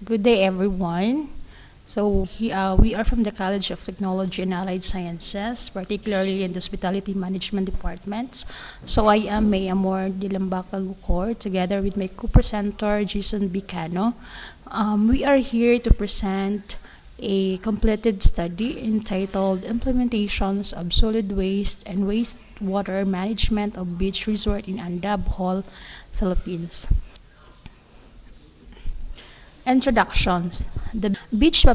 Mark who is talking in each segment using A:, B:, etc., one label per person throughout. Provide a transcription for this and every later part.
A: Good day, everyone. We are from the College of Technology and Allied Sciences, particularly in the Hospitality Management Department. So I am May Amor Dilambaka Gukor, together with my co-presenter, Jason Bicano. We are here to present a completed study entitled Implementations of Solid Waste and Wastewater Management of Beach Resort in Bohol, Philippines. Introductions. The beach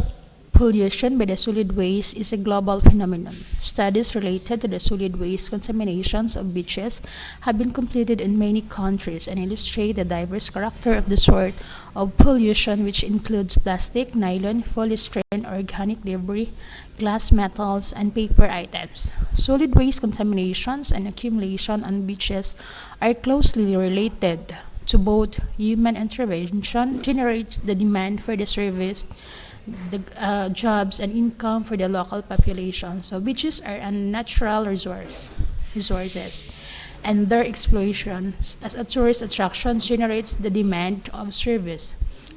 A: pollution by the solid waste is a global phenomenon. Studies related to the solid waste contaminations of beaches have been completed in many countries and illustrate the diverse character of the sort of pollution, which includes plastic, nylon, polystyrene, organic debris, glass, metals, and paper items. Solid waste contaminations and accumulation on beaches are closely related to both human intervention generates the demand for the service, the jobs and income for the local population. So beaches are a natural resources, and their exploitation as a tourist attraction generates the demand of service,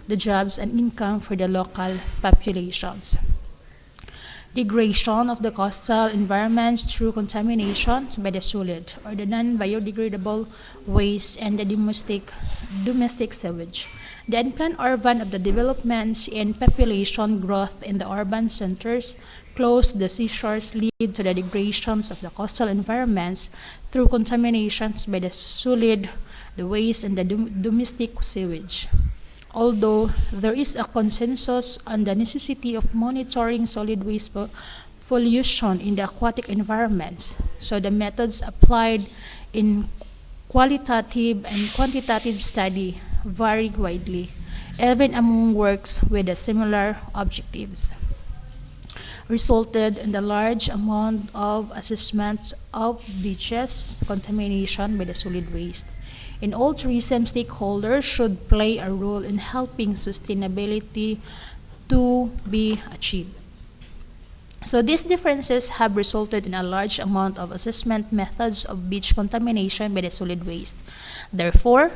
A: the jobs and income for the local populations. Degradation of the coastal environments through contamination by the solid or the non-biodegradable waste and the domestic sewage. The unplanned urban of the developments and population growth in the urban centers close to the seashores lead to the degradations of the coastal environments through contaminations by the solid, the waste, and the domestic sewage. Although there is a consensus on the necessity of monitoring solid waste pollution in the aquatic environments, so the methods applied in qualitative and quantitative study vary widely, even among works with the similar objectives, resulted in the large amount of assessments of beaches contamination by the solid waste. And all tourism stakeholders should play a role in helping sustainability to be achieved. So these differences have resulted in a large amount of assessment methods of beach contamination by the solid waste. Therefore,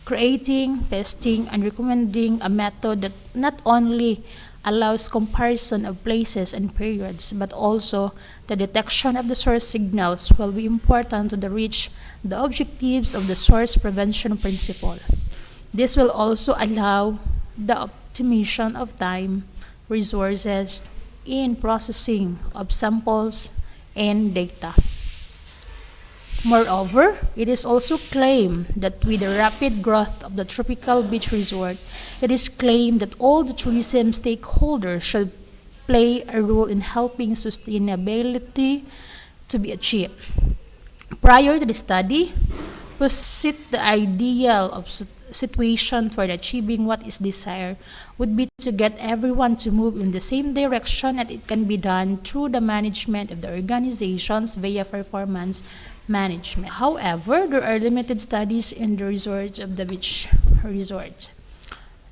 A: creating, testing, and recommending a method that not only allows comparison of places and periods, but also the detection of the source signals will be important to reach the objectives of the source prevention principle. This will also allow the optimization of time, resources in processing of samples and data. Moreover, it is also claimed that with the rapid growth of the tropical beach resort, it is claimed that all the tourism stakeholders should play a role in helping sustainability to be achieved. Prior to the study, we set the ideal of situation for achieving what is desired would be to get everyone to move in the same direction, and it can be done through the management of the organizations via performance management. However, there are limited studies in the resorts of the beach resorts.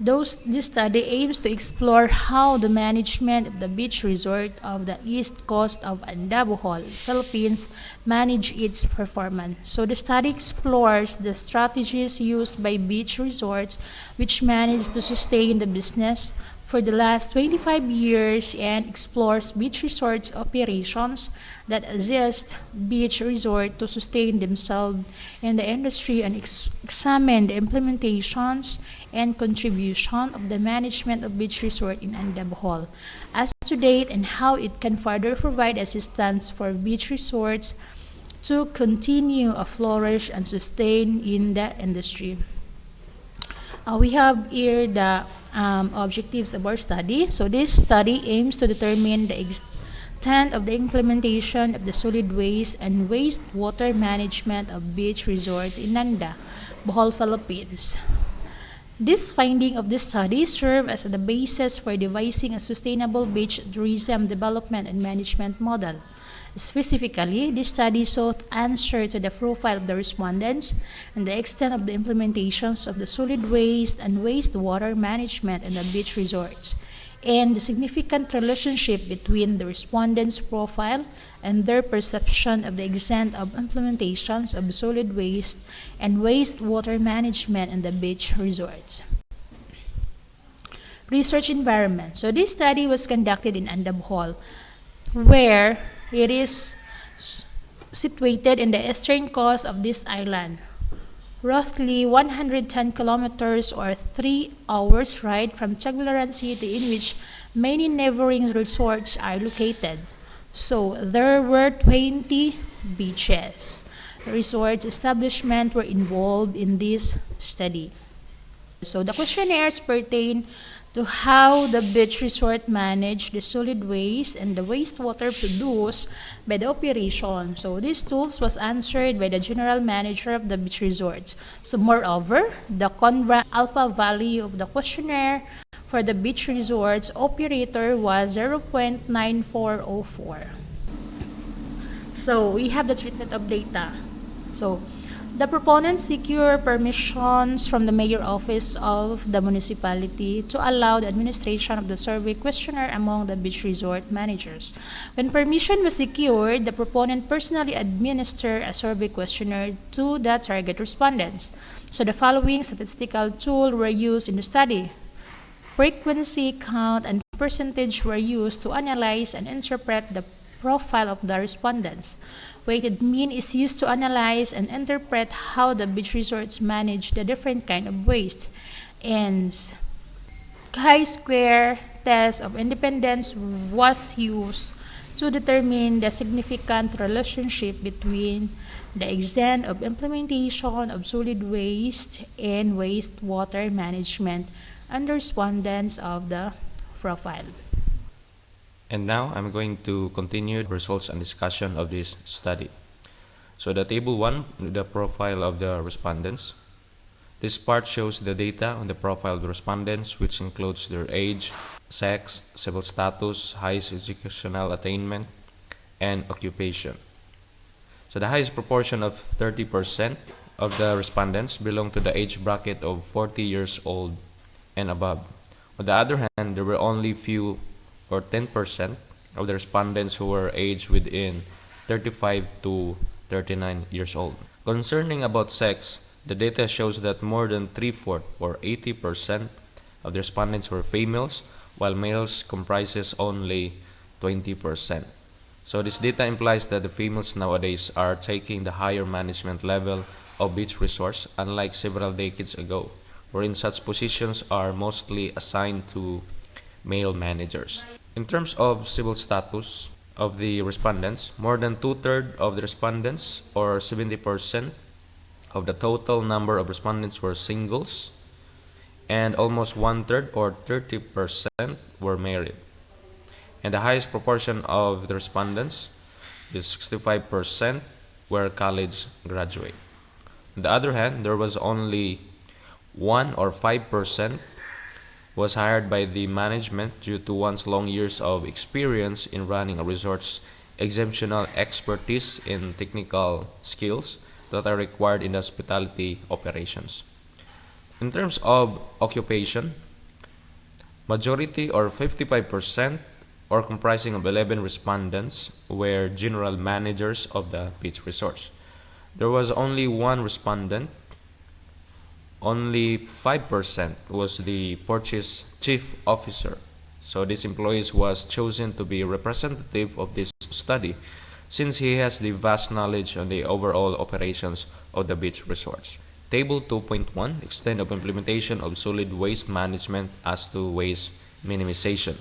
A: This study aims to explore how the management of the beach resort of the east coast of Bohol, Philippines, manage its performance. So the study explores the strategies used by beach resorts which manage to sustain the business for the last 25 years and explores beach resorts operations that assist beach resort to sustain themselves in the industry and examine the implementations and contribution of the management of beach resort in Bohol as to date and how it can further provide assistance for beach resorts to continue to flourish and sustain in the industry. We have here the objectives of our study. So this study aims to determine the extent of the implementation of the solid waste and wastewater management of beach resorts in Bohol, Philippines. This finding of the study serve as the basis for devising a sustainable beach tourism development and management model. Specifically, this study sought answer to the profile of the respondents and the extent of the implementations of the solid waste and wastewater management in the beach resorts, and the significant relationship between the respondents' profile and their perception of the extent of implementations of solid waste and wastewater management in the beach resorts. research environment. So this study was conducted in Bohol, where it is situated in the eastern coast of this island, roughly 110 kilometers or 3 hours ride from Tagbilaran City, in which many neighboring resorts are located. So there were 20 beaches. Resorts establishment were involved in this study. So the questionnaires pertain to how the beach resort managed the solid waste and the wastewater produced by the operation. So these tools was answered by the general manager of the beach resorts. So moreover, the Conra alpha value of the questionnaire for the beach resorts operator was 0.9404. So we have the treatment of data. So the proponents secure permissions from the mayor office of the municipality to allow the administration of the survey questionnaire among the beach resort managers. When permission was secured, the proponent personally administered a survey questionnaire to the target respondents. So the following statistical tools were used in the study. Frequency, count, and percentage were used to analyze and interpret the profile of the respondents. Weighted mean is used to analyze and interpret how the beach resorts manage the different kind of waste. And chi-square test of independence was used to determine the significant relationship between the extent of implementation of solid waste and wastewater management and the respondents of the profile.
B: And now I'm going to continue the results and discussion of this study. So the table 1, the profile of the respondents. This part shows the data on the profile of the respondents, which includes their age, sex, civil status, highest educational attainment, and occupation. So the highest proportion of 30% of the respondents belong to the age bracket of 40 years old and above. On the other hand, there were only few or 10% of the respondents who were aged within 35 to 39 years old. Concerning about sex, the data shows that more than 3/4 or 80% of the respondents were females, while males comprises only 20%. So this data implies that the females nowadays are taking the higher management level of beach resorts, unlike several decades ago, wherein such positions are mostly assigned to male managers. In terms of civil status of the respondents, more than 2/3 of the respondents, or 70% of the total number of respondents, were singles, and almost 1/3 or 30% were married. And the highest proportion of the respondents, is 65%, were college graduate. On the other hand, there was only 1 or 5% was hired by the management due to one's long years of experience in running a resort's exceptional expertise in technical skills that are required in hospitality operations. In terms of occupation, majority or 55% or comprising of 11 respondents were general managers of the beach resorts. There was only one respondent. Only 5% was the purchase chief officer. So this employee was chosen to be representative of this study since he has the vast knowledge on the overall operations of the beach resorts. Table 2.1, extent of implementation of solid waste management as to waste minimization.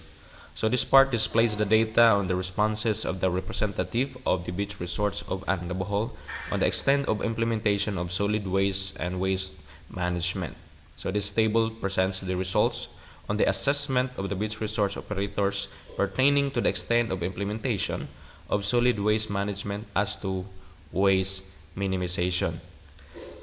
B: So this part displays the data on the responses of the representative of the beach resorts of Bohol on the extent of implementation of solid waste and waste management. So this table presents the results on the assessment of the beach resorts operators pertaining to the extent of implementation of solid waste management as to waste minimization.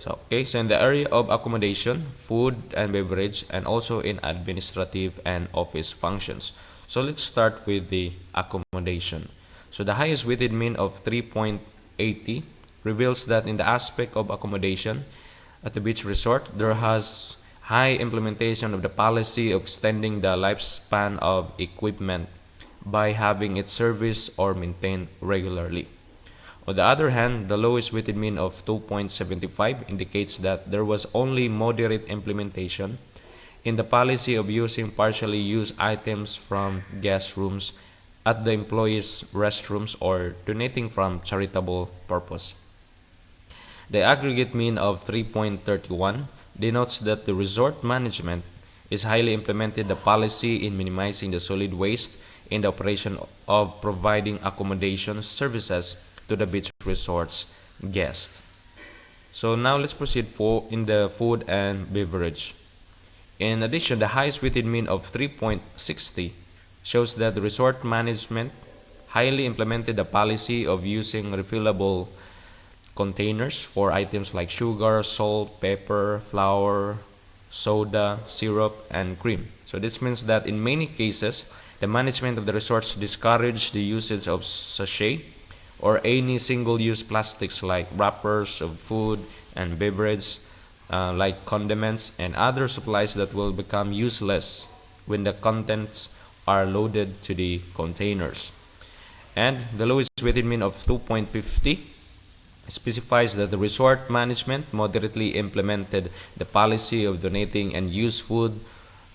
B: So in the area of accommodation, food and beverage, and also in administrative and office functions. So let's start with the accommodation. So the highest weighted mean of 3.80 reveals that in the aspect of accommodation, at the beach resort, there has high implementation of the policy of extending the lifespan of equipment by having it serviced or maintained regularly. On the other hand, the lowest weighted mean of 2.75 indicates that there was only moderate implementation in the policy of using partially used items from guest rooms at the employees' restrooms or donating from charitable purpose. The aggregate mean of 3.31 denotes that the resort management is highly implemented the policy in minimizing the solid waste in the operation of providing accommodation services to the beach resort's guests. So now let's proceed for in the food and beverage. In addition, the highest weighted mean of 3.60 shows that the resort management highly implemented the policy of using refillable containers for items like sugar, salt, pepper, flour, soda, syrup, and cream. So this means that in many cases, the management of the resorts discourage the usage of sachet or any single-use plastics like wrappers of food and beverage, like condiments and other supplies that will become useless when the contents are loaded to the containers. And the lowest weighted mean of 2.50 specifies that the resort management moderately implemented the policy of donating and used food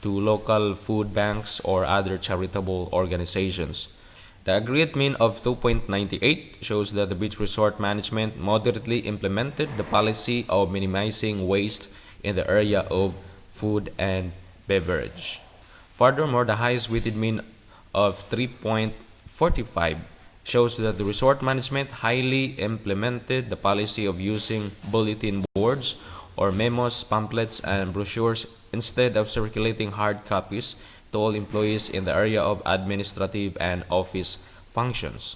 B: to local food banks or other charitable organizations. The aggregate mean of 2.98 shows that the beach resort management moderately implemented the policy of minimizing waste in the area of food and beverage. Furthermore, the highest weighted mean of 3.45 shows that the resort management highly implemented the policy of using bulletin boards or memos, pamphlets, and brochures instead of circulating hard copies to all employees in the area of administrative and office functions.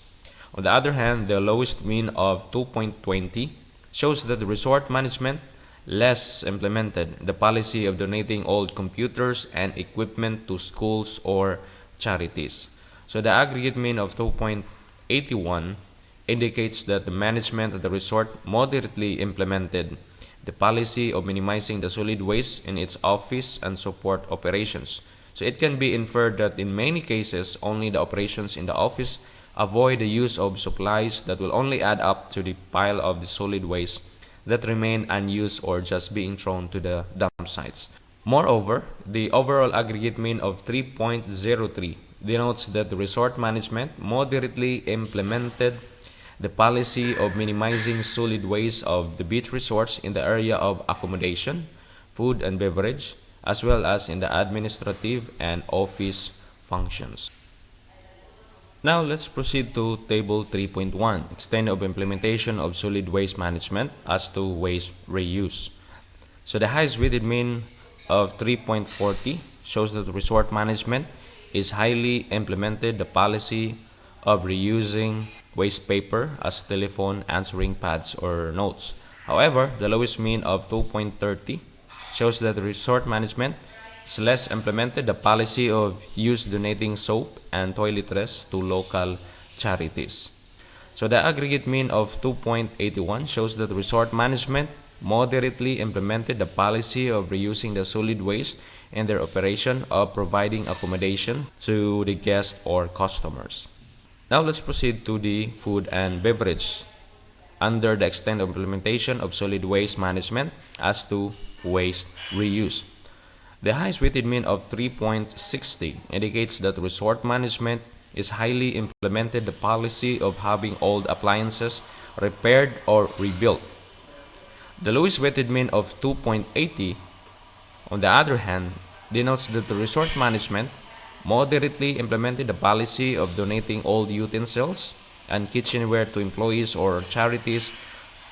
B: On the other hand, the lowest mean of 2.20 shows that the resort management less implemented the policy of donating old computers and equipment to schools or charities. So the aggregate mean of 2.81 indicates that the management of the resort moderately implemented the policy of minimizing the solid waste in its office and support operations. So it can be inferred that in many cases, only the operations in the office avoid the use of supplies that will only add up to the pile of the solid waste that remain unused or just being thrown to the dump sites. Moreover, the overall aggregate mean of 3.03 denotes that the resort management moderately implemented the policy of minimizing solid waste of the beach resorts in the area of accommodation, food and beverage, as well as in the administrative and office functions. Now let's proceed to Table 3.1, Extent of Implementation of Solid Waste Management as to Waste Reuse. So the highest weighted mean of 3.40 shows that the resort management is highly implemented the policy of reusing waste paper as telephone answering pads or notes. However, the lowest mean of 2.30 shows that the resort management is less implemented the policy of use donating soap and toiletries to local charities. So the aggregate mean of 2.81 shows that the resort management moderately implemented the policy of reusing the solid waste in their operation of providing accommodation to the guests or customers. Now let's proceed to the food and beverage under the extent of implementation of solid waste management as to waste reuse. The highest weighted mean of 3.60 indicates that resort management is highly implemented the policy of having old appliances repaired or rebuilt. The lowest weighted mean of 2.80, on the other hand, denotes that the resort management moderately implemented the policy of donating old utensils and kitchenware to employees or charities,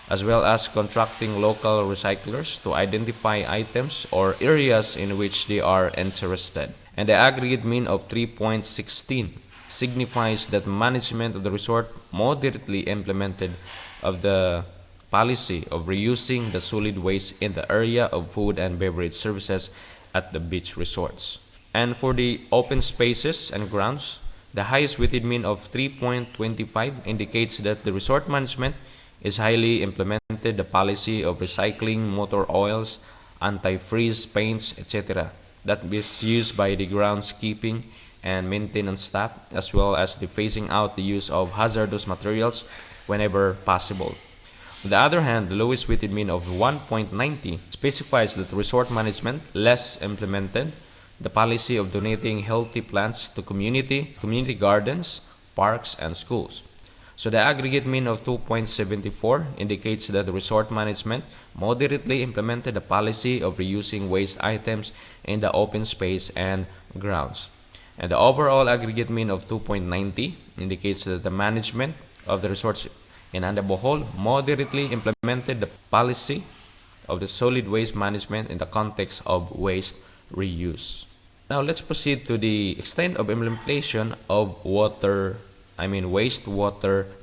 B: as well as contracting local recyclers to identify items or areas in which they are interested. And the aggregate mean of 3.16 signifies that management of the resort moderately implemented of the policy of reusing the solid waste in the area of food and beverage services at the beach resorts. And for the open spaces and grounds, the highest weighted mean of 3.25 indicates that the resort management is highly implemented the policy of recycling motor oils, anti-freeze paints, etc. that is used by the groundskeeping and maintenance staff, as well as the phasing out the use of hazardous materials whenever possible. On the other hand, the lowest weighted mean of 1.90 specifies that resort management less implemented the policy of donating healthy plants to community gardens, parks, and schools. So the aggregate mean of 2.74 indicates that the resort management moderately implemented the policy of reusing waste items in the open space and grounds. And the overall aggregate mean of 2.90 indicates that the management of the resorts in Bohol moderately implemented the policy of the solid waste management in the context of waste reuse. Now let's proceed to the extent of implementation of wastewater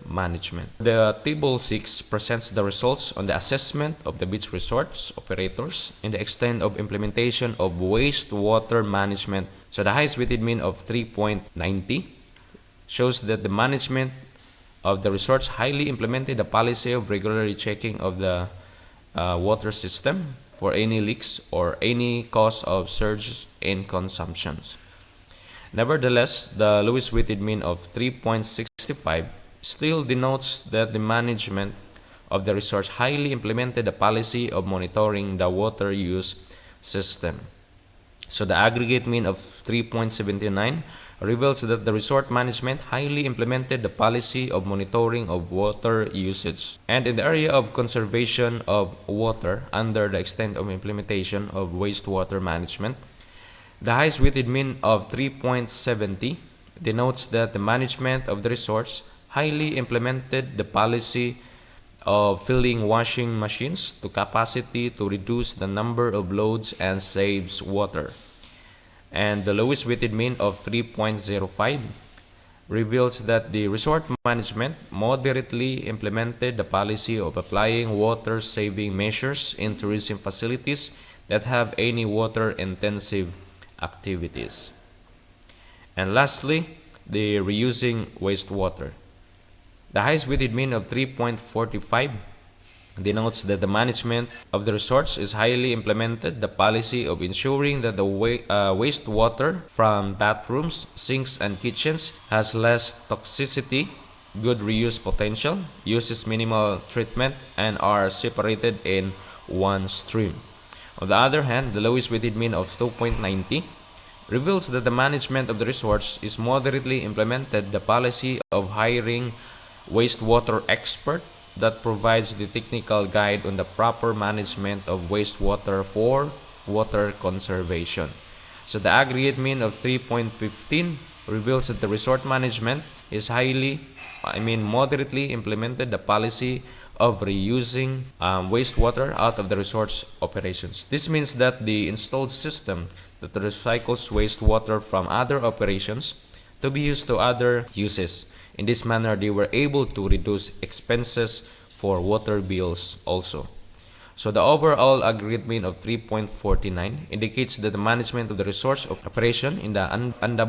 B: management. The table 6 presents the results on the assessment of the beach resorts operators in the extent of implementation of wastewater management. So the highest weighted mean of 3.90 shows that the management of the resorts highly implemented the policy of regularly checking of the water system for any leaks or any cause of surges in consumptions. Nevertheless, the lowest weighted mean of 3.65 still denotes that the management of the resorts highly implemented the policy of monitoring the water use system. So the aggregate mean of 3.79 reveals that the resort management highly implemented the policy of monitoring of water usage. And in the area of conservation of water under the extent of implementation of wastewater management, the highest weighted mean of 3.70 denotes that the management of the resorts highly implemented the policy of filling washing machines to capacity to reduce the number of loads and saves water. And the lowest weighted mean of 3.05 reveals that the resort management moderately implemented the policy of applying water-saving measures in tourism facilities that have any water-intensive activities. And lastly, the reusing wastewater. The highest weighted mean of 3.45 denotes that the management of the resorts is highly implemented the policy of ensuring that the wastewater from bathrooms, sinks, and kitchens has less toxicity, good reuse potential, uses minimal treatment, and are separated in one stream. On the other hand, the lowest weighted mean of 2.90 reveals that the management of the resorts is moderately implemented the policy of hiring wastewater expert that provides the technical guide on the proper management of wastewater for water conservation. So the aggregate mean of 3.15 reveals that the resort management is moderately implemented the policy of reusing wastewater out of the resort's operations. This means that the installed system that recycles wastewater from other operations to be used to other uses. In this manner, they were able to reduce expenses for water bills also. So the overall aggregate mean of 3.49 indicates that the management of the resource of operation in the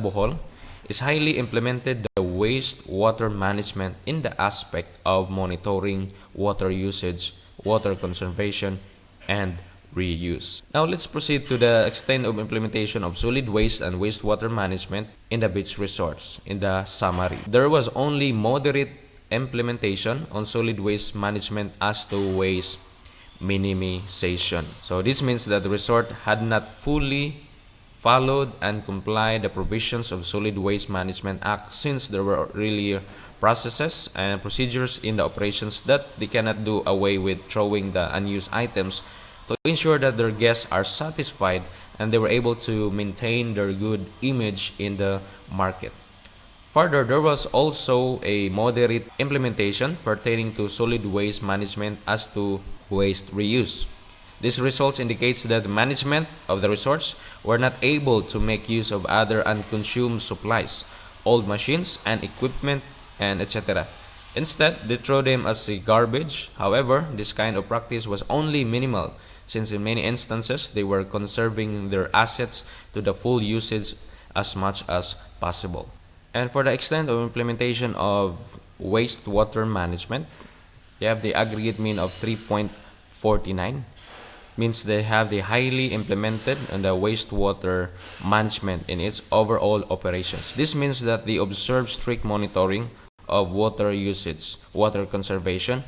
B: Bohol is highly implemented the wastewater management in the aspect of monitoring water usage, water conservation, and reuse. Now let's proceed to the extent of implementation of solid waste and wastewater management in the beach resorts. In the summary, there was only moderate implementation on solid waste management as to waste minimization. So this means that the resort had not fully followed and complied the provisions of Solid Waste Management Act, since there were really processes and procedures in the operations that they cannot do away with throwing the unused items to ensure that their guests are satisfied and they were able to maintain their good image in the market. Further, there was also a moderate implementation pertaining to solid waste management as to waste reuse. This results indicates that the management of the resorts were not able to make use of other unconsumed supplies, old machines and equipment, and etc. Instead, they throw them as a garbage. However, this kind of practice was only minimal, since in many instances they were conserving their assets to the full usage as much as possible. And for the extent of implementation of wastewater management, they have the aggregate mean of 3.49, means they have the highly implemented and the wastewater management in its overall operations. This means that they observe strict monitoring of water usage, water conservation,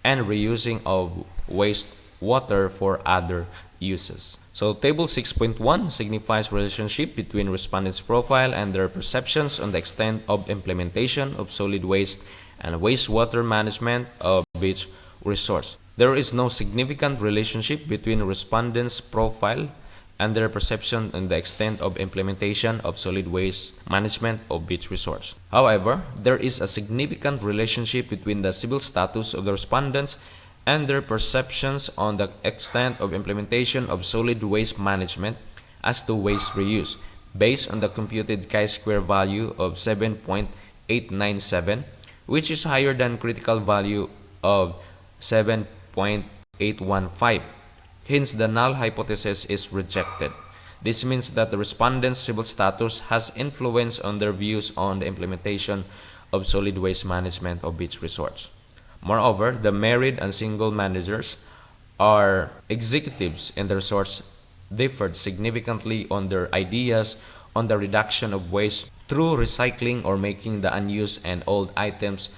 B: and reusing of wastewater for other uses. So Table 6.1 signifies relationship between respondents' profile and their perceptions on the extent of implementation of solid waste and wastewater management of beach resource. There is no significant relationship between respondents' profile and their perception and the extent of implementation of solid waste management of beach resorts. However, there is a significant relationship between the civil status of the respondents and their perceptions on the extent of implementation of solid waste management as to waste reuse, based on the computed chi-square value of 7.897, which is higher than critical value of 7.815. Hence, the null hypothesis is rejected. This means that the respondent's civil status has influence on their views on the implementation of solid waste management of beach resorts. Moreover, the married and single managers or executives in the resorts differed significantly on their ideas on the reduction of waste through recycling or making the unused and old items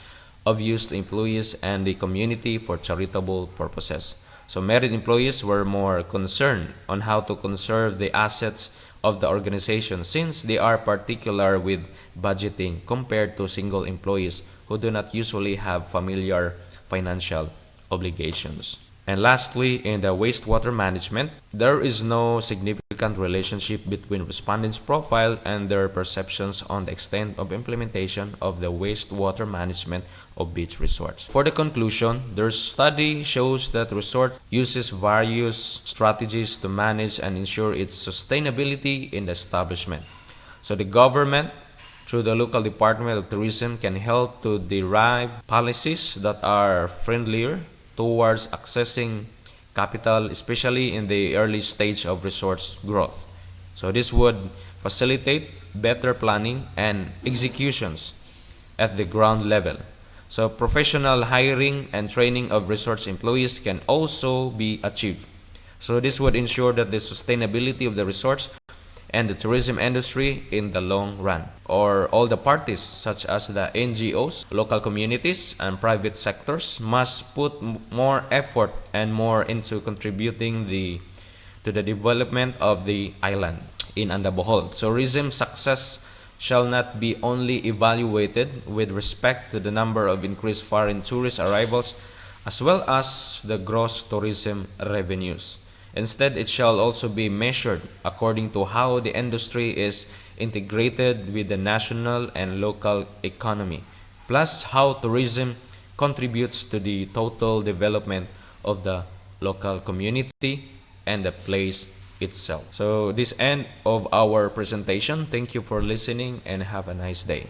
B: of use to employees and the community for charitable purposes. So married employees were more concerned on how to conserve the assets of the organization since they are particular with budgeting compared to single employees who do not usually have familiar financial obligations. And lastly, in the wastewater management, there is no significant relationship between respondents' profile and their perceptions on the extent of implementation of the wastewater management of beach resorts. For the conclusion, their study shows that resort uses various strategies to manage and ensure its sustainability in the establishment. So the government, through the local Department of Tourism, can help to derive policies that are friendlier towards accessing capital, especially in the early stage of resorts growth. So this would facilitate better planning and executions at the ground level. So professional hiring and training of resorts employees can also be achieved. So this would ensure that the sustainability of the resorts and the tourism industry in the long run, or all the parties such as the NGOs, local communities, and private sectors must put more effort and more into contributing to the development of the island in and the Bohol. Tourism success shall not be only evaluated with respect to the number of increased foreign tourist arrivals as well as the gross tourism revenues. Instead, it shall also be measured according to how the industry is integrated with the national and local economy, plus how tourism contributes to the total development of the local community and the place itself. So this end of our presentation. Thank you for listening and have a nice day.